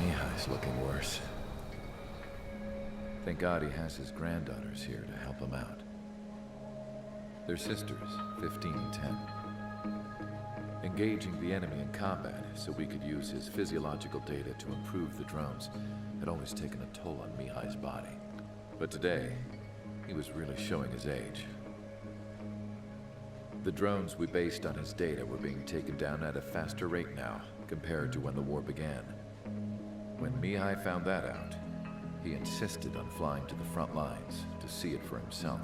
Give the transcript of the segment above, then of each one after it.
Mihai's looking worse. Thank God he has his granddaughters here to help him out. They're sisters, 15 and 10. Engaging the enemy in combat so we could use his physiological data to improve the drones had always taken a toll on Mihai's body. But today, he was really showing his age. The drones we based on his data were being taken down at a faster rate now, compared to when the war began. When Mihai found that out, he insisted on flying to the front lines to see it for himself.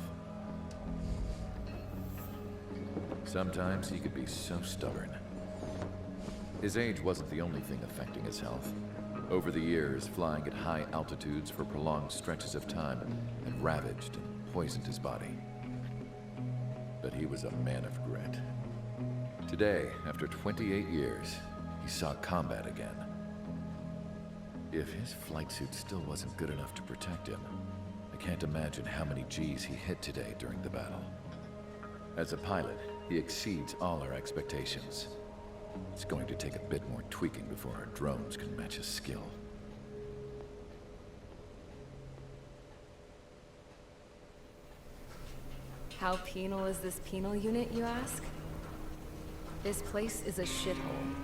Sometimes he could be so stubborn. His age wasn't the only thing affecting his health. Over the years, flying at high altitudes for prolonged stretches of time had ravaged and poisoned his body. But he was a man of grit. Today, after 28 years, he saw combat again. If his flight suit still wasn't good enough to protect him, I can't imagine how many G's he hit today during the battle. As a pilot, he exceeds all our expectations. It's going to take a bit more tweaking before our drones can match his skill. How penal is this penal unit, you ask? This place is a shithole.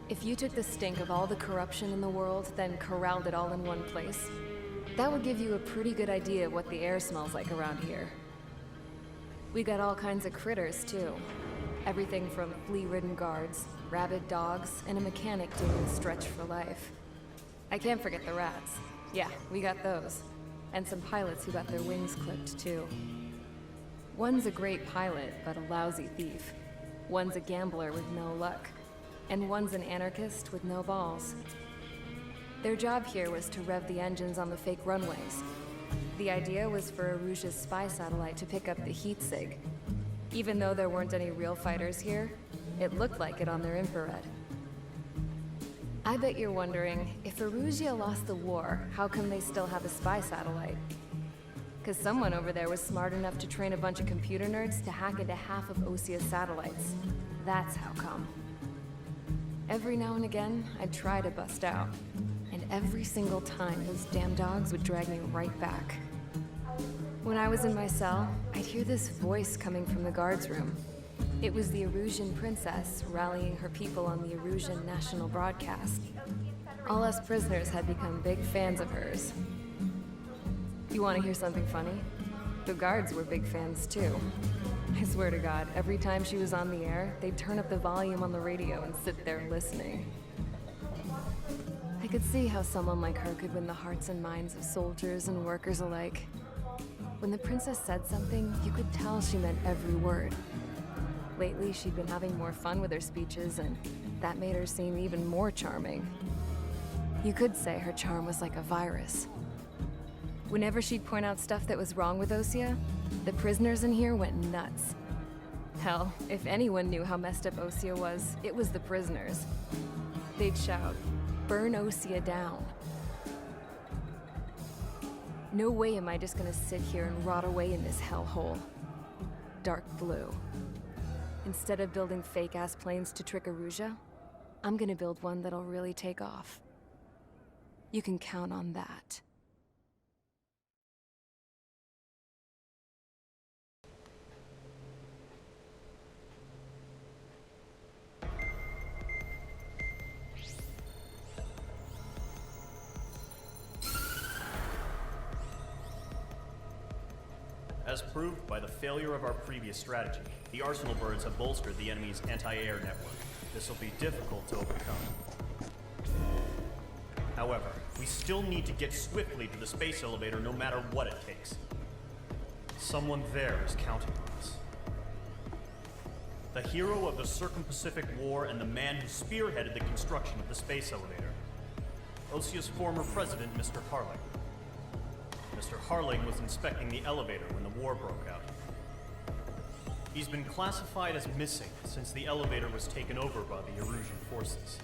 If you took the stink of all the corruption in the world, then corralled it all in one place, that would give you a pretty good idea of what the air smells like around here. We got all kinds of critters, too. Everything from flea-ridden guards, rabid dogs, and a mechanic doing the stretch for life. I can't forget the rats. Yeah, we got those. And some pilots who got their wings clipped, too. One's a great pilot, but a lousy thief. One's a gambler with no luck. And one's an anarchist with no balls. Their job here was to rev the engines on the fake runways. The idea was for Aruja's spy satellite to pick up the heat sig. Even though there weren't any real fighters here, it looked like it on their infrared. I bet you're wondering, if Aruja lost the war, how come they still have a spy satellite? Because someone over there was smart enough to train a bunch of computer nerds to hack into half of Osia's satellites. That's how come. Every now and again, I'd try to bust out. And every single time, those damn dogs would drag me right back. When I was in my cell, I'd hear this voice coming from the guards room. It was the Erusian princess rallying her people on the Erusian national broadcast. All us prisoners had become big fans of hers. You want to hear something funny? The guards were big fans too. I swear to God, every time she was on the air, they'd turn up the volume on the radio and sit there listening. I could see how someone like her could win the hearts and minds of soldiers and workers alike. When the princess said something, you could tell she meant every word. Lately, she'd been having more fun with her speeches, and that made her seem even more charming. You could say her charm was like a virus. Whenever she'd point out stuff that was wrong with Osia, the prisoners in here went nuts. Hell, if anyone knew how messed up Osia was, it was the prisoners. They'd shout, "Burn Osia down." No way am I just gonna sit here and rot away in this hellhole. Dark blue. Instead of building fake-ass planes to trick Aruja, I'm gonna build one that'll really take off. You can count on that. As proved by the failure of our previous strategy, the Arsenal birds have bolstered the enemy's anti-air network. This will be difficult to overcome. However, we still need to get swiftly to the space elevator no matter what it takes. Someone there is counting on us. The hero of the Circum-Pacific War and the man who spearheaded the construction of the space elevator. Osia's former president, Mr. Harling. Mr. Harling was inspecting the elevator when the war broke out. He's been classified as missing since the elevator was taken over by the Erusian forces.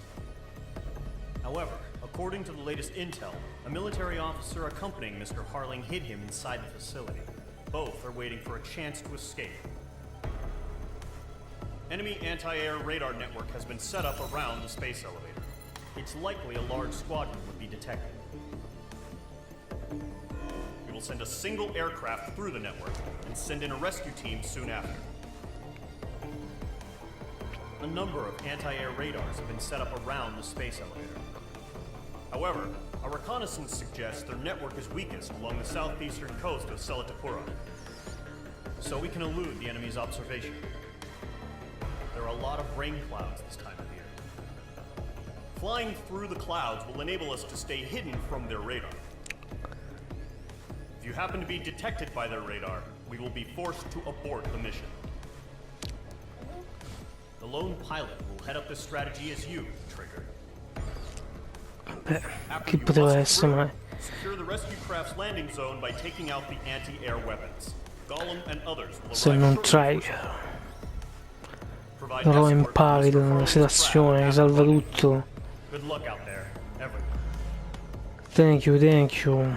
However, according to the latest intel, a military officer accompanying Mr. Harling hid him inside the facility. Both are waiting for a chance to escape. Enemy anti-air radar network has been set up around the space elevator. it's likely a large squadron would be detected. We will send a single aircraft through the network and send in a rescue team soon after. A number of anti-air radars have been set up around the space elevator. However, our reconnaissance suggests their network is weakest along the southeastern coast of Selatapura, so we can elude the enemy's observation. There are a lot of rain clouds this time of year. Flying through the clouds will enable us to stay hidden from their radar. If you happen to be detected by their radar, we will be forced to abort the mission. The lone pilot will head up this strategy as you, Trigger. Beh, chi poteva essere mai? Secure the rescue craft's landing zone by taking out the anti-air weapons. Gollum and others will Se arrive non shortly Trigger. Provide Però escort impavido to Mr. nella Farley's situazione, craft. salva tutto. Good luck out there, everyone. Thank you, thank you.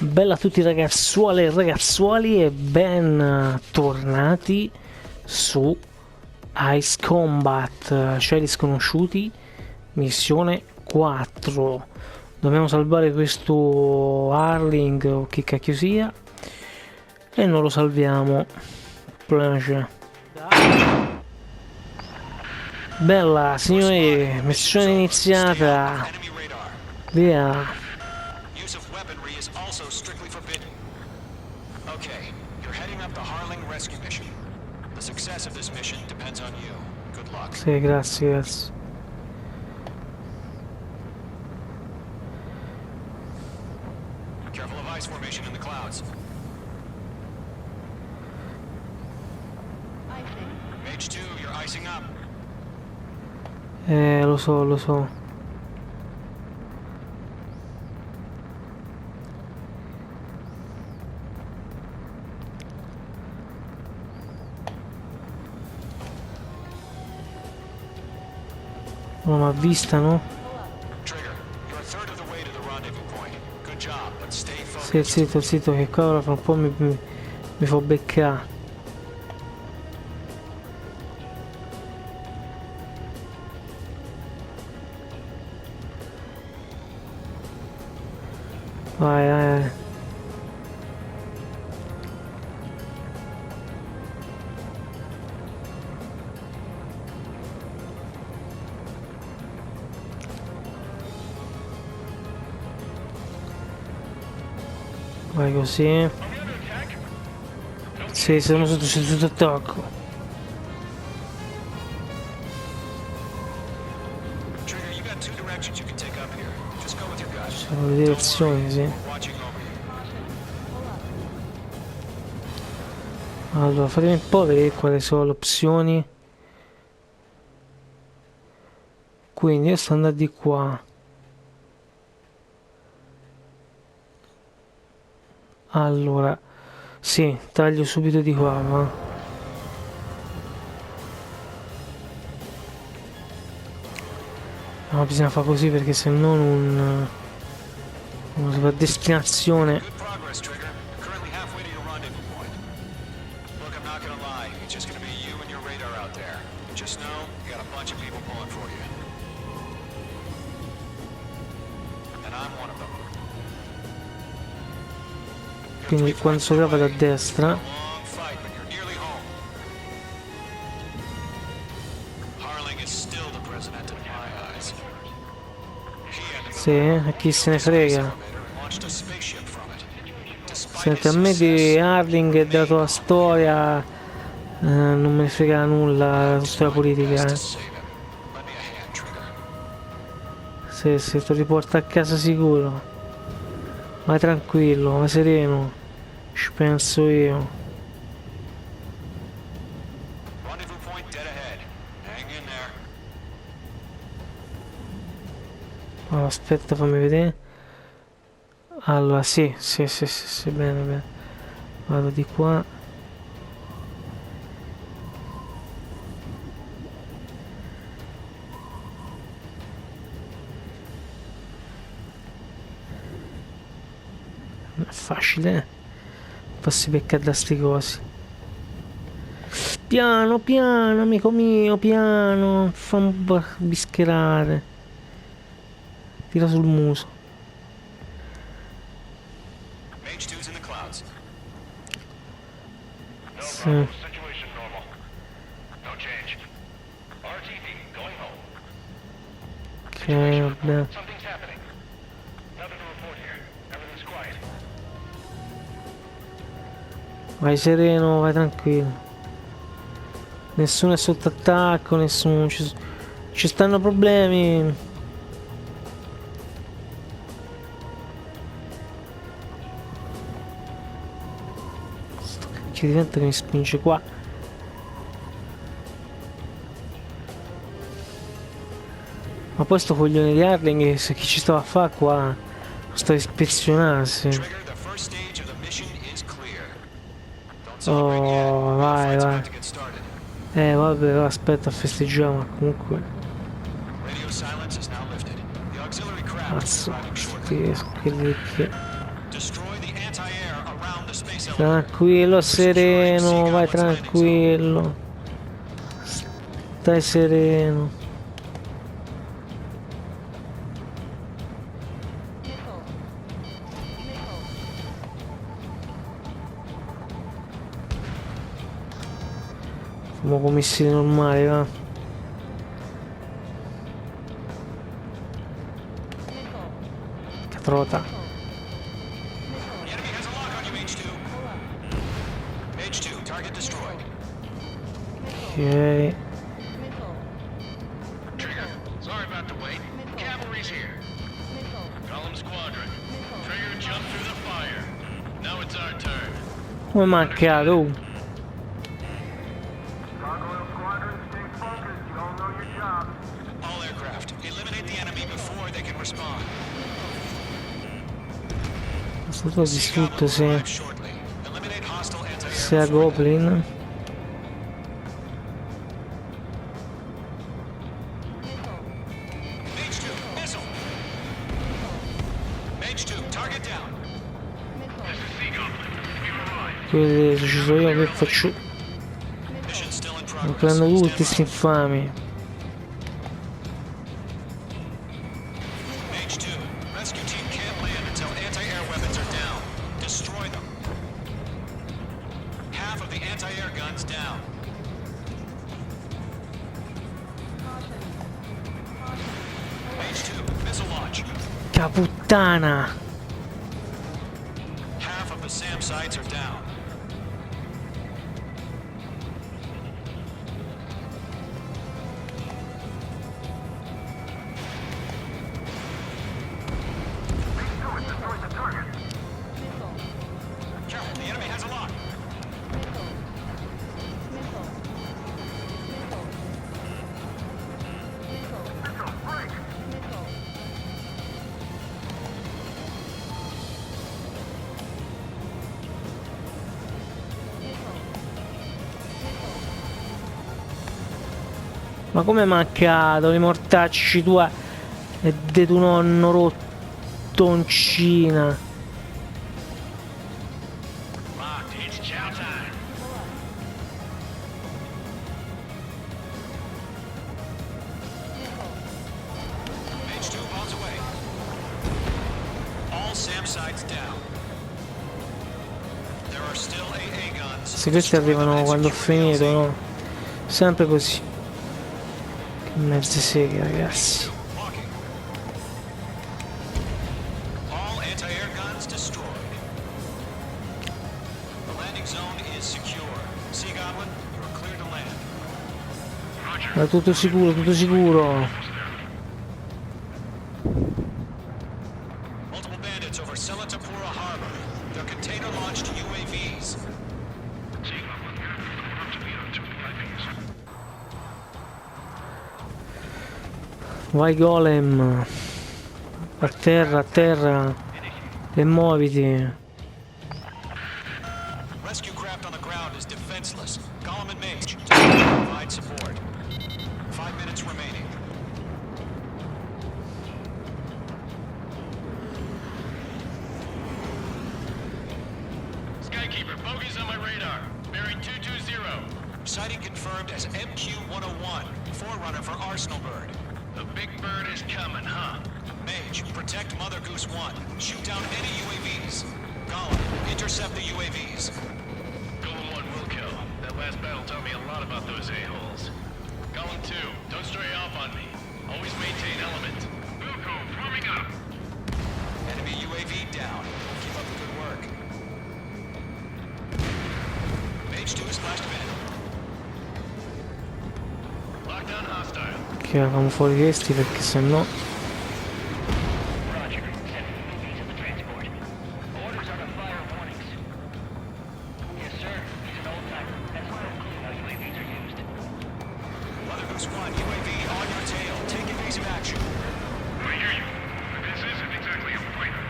Bella a tutti ragazzuole e ragazzuoli e ben tornati su Ice Combat, Cieli sconosciuti, missione 4. Dobbiamo salvare questo Harling o che cacchio sia e non lo salviamo. Il problema c'è. Bella signori, missione iniziata. Via. Use of weaponry is also strictly forbidden. Okay, you're heading up the Harling rescue mission. The success of this mission depends on you. Good luck. Sì, grazie, grazie. Careful of ice formation in the clouds. Mage 2, you're icing up. Lo so, lo so. Non mi avvistano? Trigger, you're a third of the way to the rendezvous point. Good job, but stay Sì, focused. zitto, zitto, che qua ora fra un po' mi fa beccare. Vai, vai. Vai così. Sì, siamo sotto attacco. Trigger, you got two directions you can take up here. Just go with your gut. Sono le direzioni, sì. Watching over you. Allora, fatemi un po' vedere quali sono le opzioni. Quindi io sto andando di qua. Allora, sì, taglio subito di qua, va. No, bisogna fare così perché se no non si va a destinazione. Good progress, Trigger. You're currently halfway to your rendezvous point. Look, I'm not gonna lie. It's just gonna be you and your radar out there. Just know, you got a bunch of people pulling for you. And I'm one of them. Quindi quando si trova da destra. Long fight, but you're nearly home. Harling is still the president in my eyes. He ended Sì, a chi se ne frega. and launched a spaceship from it. Despite Senti, a his me di success, Harling e dato la storia non me ne frega nulla la storia politica. to save him. Lend me a hand, Trigger. Se ti riporta a casa sicuro. Vai tranquillo, vai sereno. Ci penso io. Rendezvous point dead ahead. Hang in there. Allora, aspetta, fammi vedere. Allora, sì, bene, bene. Vado di qua. Non è facile, Farsi beccare da sti cosi. Piano, piano, amico mio, piano. Fammi bischerare. Tira sul muso. Mage 2's in the clouds. Sì. Situation normal. No change. RTD, going home. Ok, vabbè. Something's happening. Nothing to report here. Everything's quiet. Vai sereno, vai tranquillo. Nessuno è sotto attacco, nessuno. Ci stanno problemi. Sto cacchio di vento che mi spinge qua. Ma poi sto coglione di Harling, che ci stava a fare qua? Sta a ispezionarsi. Trigger, the first stage of the mission is clear. Don't celebrate yet. Oh, vai, Fight's vai. about to get started. Vabbè, aspetta, festeggiamo, ma comunque. Radio silence is now lifted. The auxiliary craft is Cazzo, arriving shortly. che. Destroy the anti-air around the space elevator. Tranquillo, sereno, vai tranquillo. Stai sereno. Siamo con missili normali, va. Catrota. The enemy has a lock on you, H2. H2, target destroyed. Ok. Trigger, sorry about the wait. Cavalry's here. Column squadron. Trigger jumped through the fire. Now it's our turn. Come è mancato? Gargoyle squadron, stay focused. You all know your job. All aircraft, eliminate the enemy before they can respond. È stato distrutto, Sea Goblin will sì. arrive shortly. Eliminate hostile anti-air Sia before Goblin. Mage 2, missile. Mage 2, target down. Quelli ci sono io che faccio. Mission still in Lo progress. prendo tutti Stand sti infami. Mage 2, rescue team can't land until anti-air weapons are down. Destroy them. Half of the anti-air guns down. Mage 2, missile launch. Caputtana. Half of the SAM sites are down. Careful, the enemy has a lock. Ma come è mancato? I mortacci tua e de tuo nonno rottoncina. Locked, it's chow time. Mage 2 bombs away. All SAM sites down. There are still AA guns. Se questi arrivano quando ho finito, no? Sempre così. Che mezze seghe, ragazzi. Locking. All anti-air guns destroyed. The landing zone is secure. Sea Goblin, you are clear to land. Ma tutto sicuro, tutto sicuro. Multiple bandits over Selatapura Harbor. They're container-launched UAVs. Vai golem. A terra. E muoviti. Rescue craft on the ground is defenseless. Column and Mage, provide support. 5 minutes remaining. Skykeeper, bogeys on my radar. Bearing 220. Sighting confirmed as MQ-101, forerunner for Arsenal Bird. The big bird is coming, huh? Mage, protect Mother Goose 1. Shoot down any UAVs. Gollum, intercept the UAVs. Golem 1 will kill. That last battle taught me a lot about those a-holes. Golem 2, don't stray off on me. Always maintain element. Wilco, forming up. Enemy UAV down. Keep up the good work. Mage 2 is flashed in. Lockdown hostile. Chiamiamo fuori questi perché sennò. Roger. Send UAV to the transport. Orders are to fire warnings. Yes, sir. He's an old timer. That's not a clue how UAVs are used. Mother Goose 1, UAV on your tail. Take evasive action. I hear you. But this isn't exactly a fighter.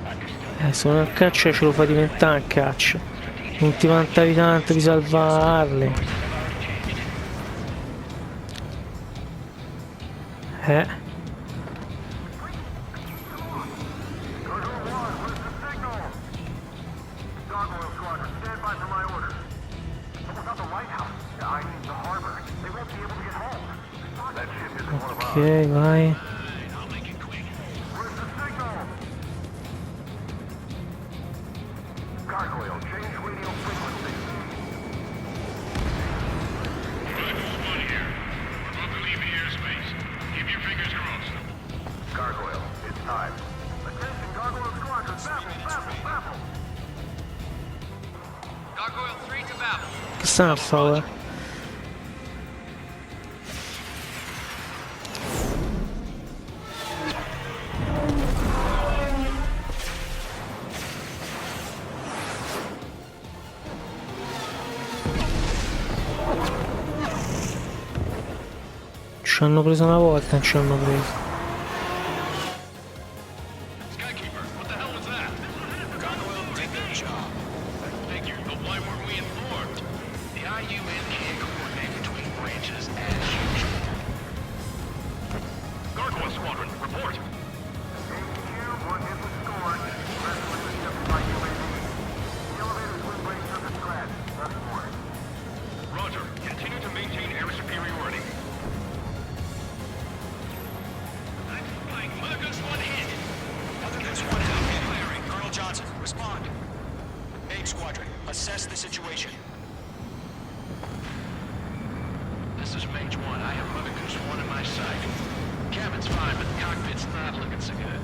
Understood. Se non è a caccia ce lo fa diventare a caccia. Non ti vantavi tanto di salvarle. Ok, vai. Che stanno a fare? Ci hanno preso una volta, non ci hanno preso. Skykeeper, what the hell was that? Gargoyle did their job. Figured, but why weren't we informed? The IUN can't coordinate between branches as usual. Gargoyle Squadron, report. Roger, continue to maintain air superiority. Mother Goose 1 hit. Mother Goose 1 out hit firing. Colonel Johnson, respond. Mage Squadron, assess the situation. This is Mage 1. I have Mother Goose 1 in my sight. Cabin's fine, but the cockpit's not looking so good.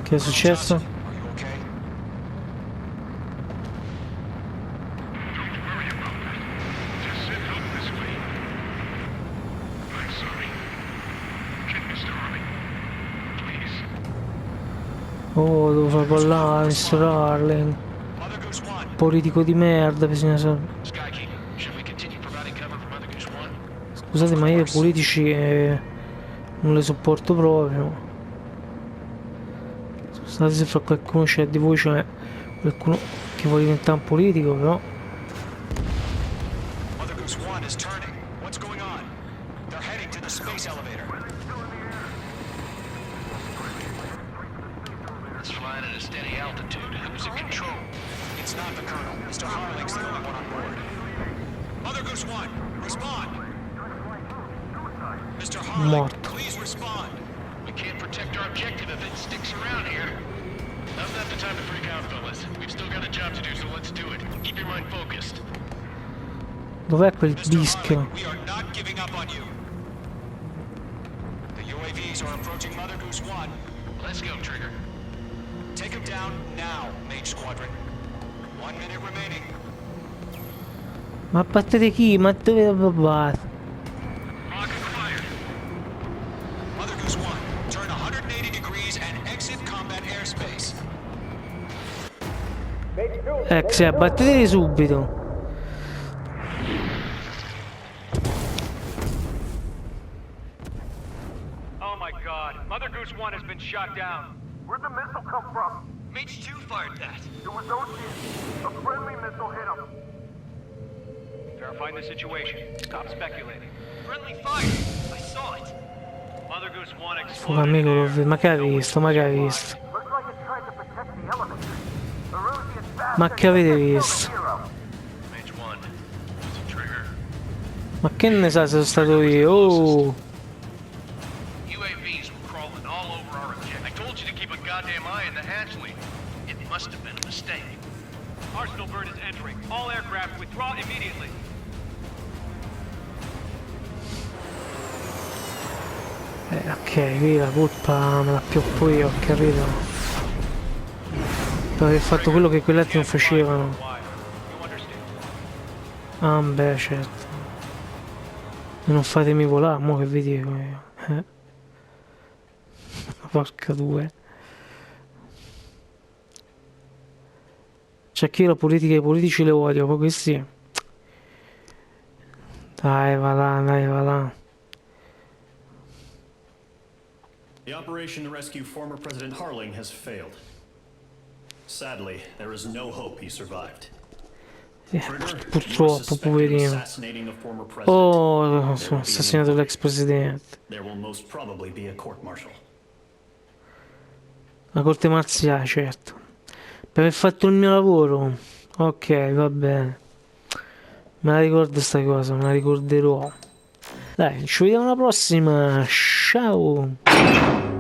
Che è successo? Are you okay? Don't worry about that. Just send help this way. I'm sorry. Get Mr. Harley. Please. Oh, devo far parlare, Mr. Harling. Mother Goose 1, Politico di merda, bisogna sapere. Skykeeper, should we continue providing cover for Mother Goose 1? Scusate, ma io i politici non li sopporto proprio. Scusate se fra qualcuno c'è di voi, c'è qualcuno che vuole diventare un politico, però. Mother Goose 1 is turning. What's going on? They're heading to the space elevator. It's flying at a steady altitude. Who's in control? It's not the Colonel. Mr. Harling's the only one on board. Mother Goose 1, respond. Mr. Harling, Morto. please respond. We can't protect our objective if it sticks around here. Now's not the time to freak out, fellas. We've still got a job to do, so let's do it. Keep your mind focused. Dov'è quel Mr. disco? Harling, we are not giving up on you. The UAVs are approaching Mother Goose 1. Let's go, Trigger. Take him down now, Mage Squadron. 1 minute remaining. Ma a parte di chi? Ma dove la babata? Rocket fire. Mother Goose 1, turn 180 degrees and exit combat airspace. Sì, abbattetevi subito. Oh my god, Mother Goose 1 has been shot down. Where'd the missile come from? Mage 2 fired that. It was OC. A friendly missile hit him. Verifying the situation. Stop speculating. Friendly fire. I saw it. Mother Goose 1 Fuga exploded. amico, ma che hai visto? Ma che hai visto? Looks like it tried to protect the elevator. Erusian bastard Ma che avete killed the visto? hero. Ma che ne sa se sono stato io? Oh! UAVs were crawling all over our objective. I told you to keep a goddamn eye on the hatchway. It must have been a mistake. Arsenal bird is entering. All aircraft withdraw immediately. Ok, qui la colpa me la pioppo io, ho capito? Per aver fatto quello che quegli altri non facevano. You understand? Ah, beh, certo. E non fatemi volare, mo che vi dico io. Porca due. C'è chi la politica e i politici le odio, poi questi... Dai, va là, dai, va là. The operation to rescue former President Harling has failed. Sadly, there is no hope he survived. Purtroppo, poverino. Oh, sono assassinato l'ex presidente. There will most probably be a court martial. La corte marziale, certo. Per aver fatto il mio lavoro. Ok, va bene. Me la ricordo sta cosa, me la ricorderò. Dai, ci vediamo alla prossima. Ciao.